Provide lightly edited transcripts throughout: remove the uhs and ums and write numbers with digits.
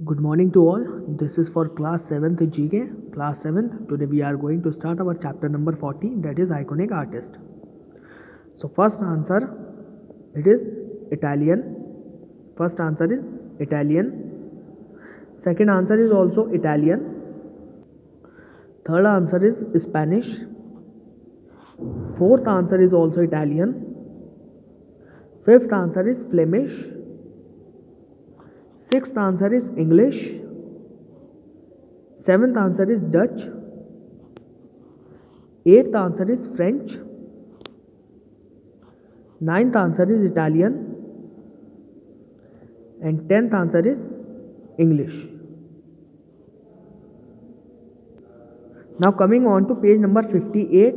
Good morning to all. This is for class 7th GK. Class 7th. Today we are going to start our chapter number 40, that is iconic artist. So first answer, it is Italian. First answer is Italian. Second answer is also Italian. Third answer is Spanish. Fourth answer is also Italian. Fifth answer is Flemish. Sixth answer is English. Seventh answer is Dutch. Eighth answer is French. Ninth answer is Italian. And 10th answer is English. Now coming on to page number 58.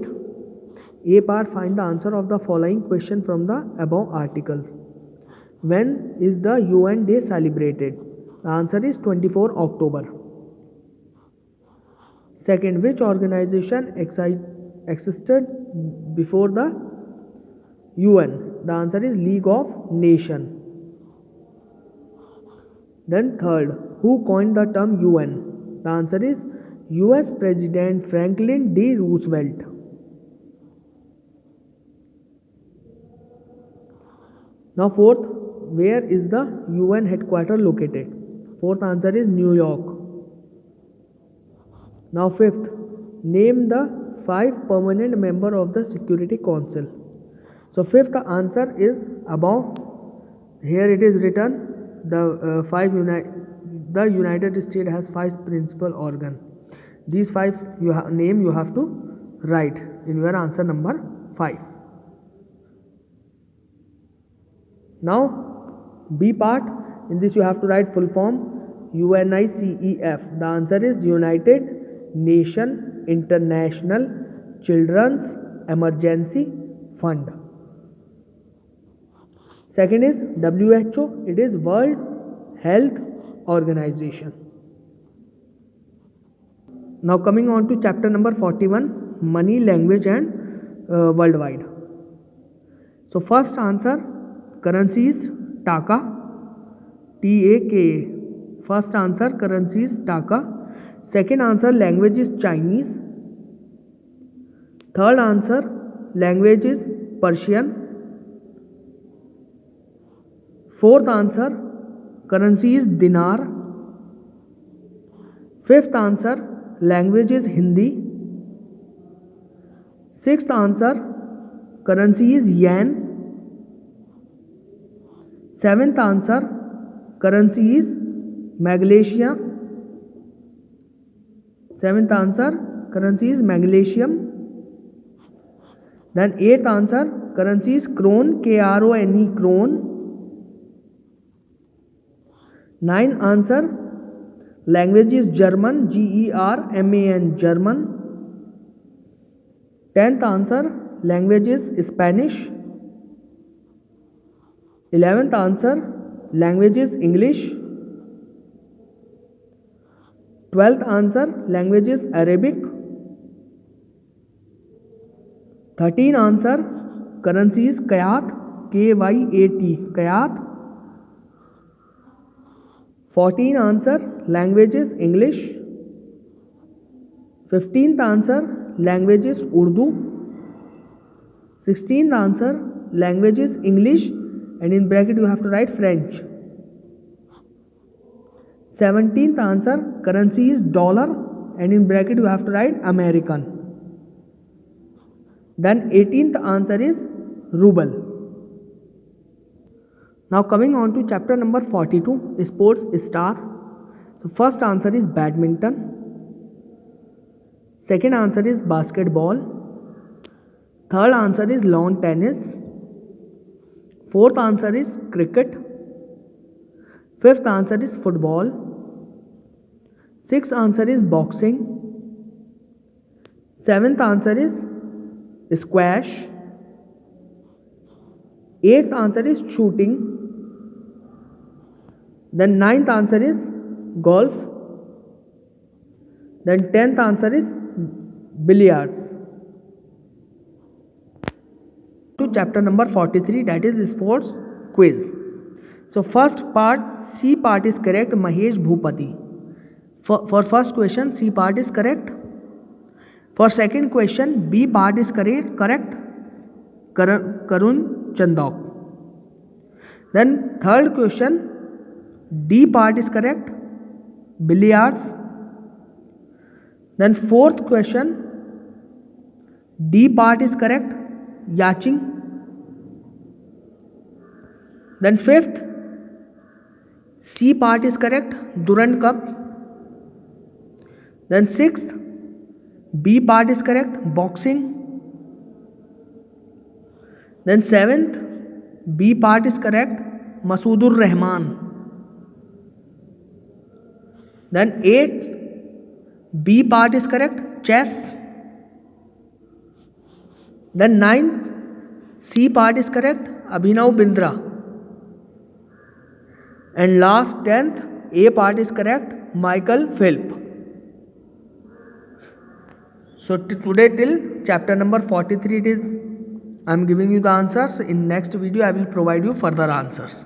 A part, find the answer of the following question from the above articles. When is the UN Day celebrated? The answer is 24 October. Second, which organization existed before the UN? The answer is League of Nations. Then third, who coined the term UN? The answer is US President Franklin D. Roosevelt. Now fourth, where is the UN headquarters located? Fourth answer is New York. Now fifth, name the 5 permanent members of the Security Council. So fifth answer is above. Here it is written the United States has 5 principal organs. These 5 you have to write in your answer number 5. Now B part, in this you have to write full form UNICEF. The answer is United Nations International Children's Emergency Fund. Second is WHO, it is World Health Organization. Now coming on to chapter number 41, money, language and worldwide. So first answer, currency is Taka, TAKA. First answer, currency is Taka. Second answer, language is Chinese. Third answer, language is Persian. Fourth answer, currency is dinar. Fifth answer, language is Hindi. Sixth answer, currency is yen. Seventh answer, currency is Malaysia. Seventh answer, currency is Malaysian. Then eighth answer, currency is Krone, KRONE, Krone. Ninth answer, language is German, GERMAN, German. 10th answer, language is Spanish. 11th answer, language is English. 12th answer, language is Arabic. 13th answer, currency is Kyat, KYAT, Kyat. 14th answer, language is English. 15th answer, language is Urdu. 16th answer, language is English, and in bracket you have to write French. 17th answer, currency is dollar, and in bracket you have to write American. Then 18th answer is ruble. Now coming on to chapter number 42, sports star. So first answer is badminton. Second answer is basketball. Third answer is lawn tennis. Fourth answer is cricket. Fifth answer is football. Sixth answer is boxing. Seventh answer is squash. Eighth answer is shooting. Then ninth answer is golf. Then 10th answer is billiards. To chapter number 43, that is sports quiz. So first part, C part is correct, Mahesh Bhupati. For first question, C part is correct. For second question, B part is correct, Karun Chandok. Then third question, D part is correct, billiards. Then fourth question, D part is correct, yachting. Then fifth, C part is correct, Durand Cup. Then sixth, B part is correct, boxing. Then seventh, B part is correct, Masoodur Rahman. Then eighth, B part is correct, chess. Then ninth, C part is correct, Abhinav Bindra. And last 10th, A part is correct, Michael Phelps. So today till chapter number 43 it is, I am giving you the answers. In next video I will provide you further answers.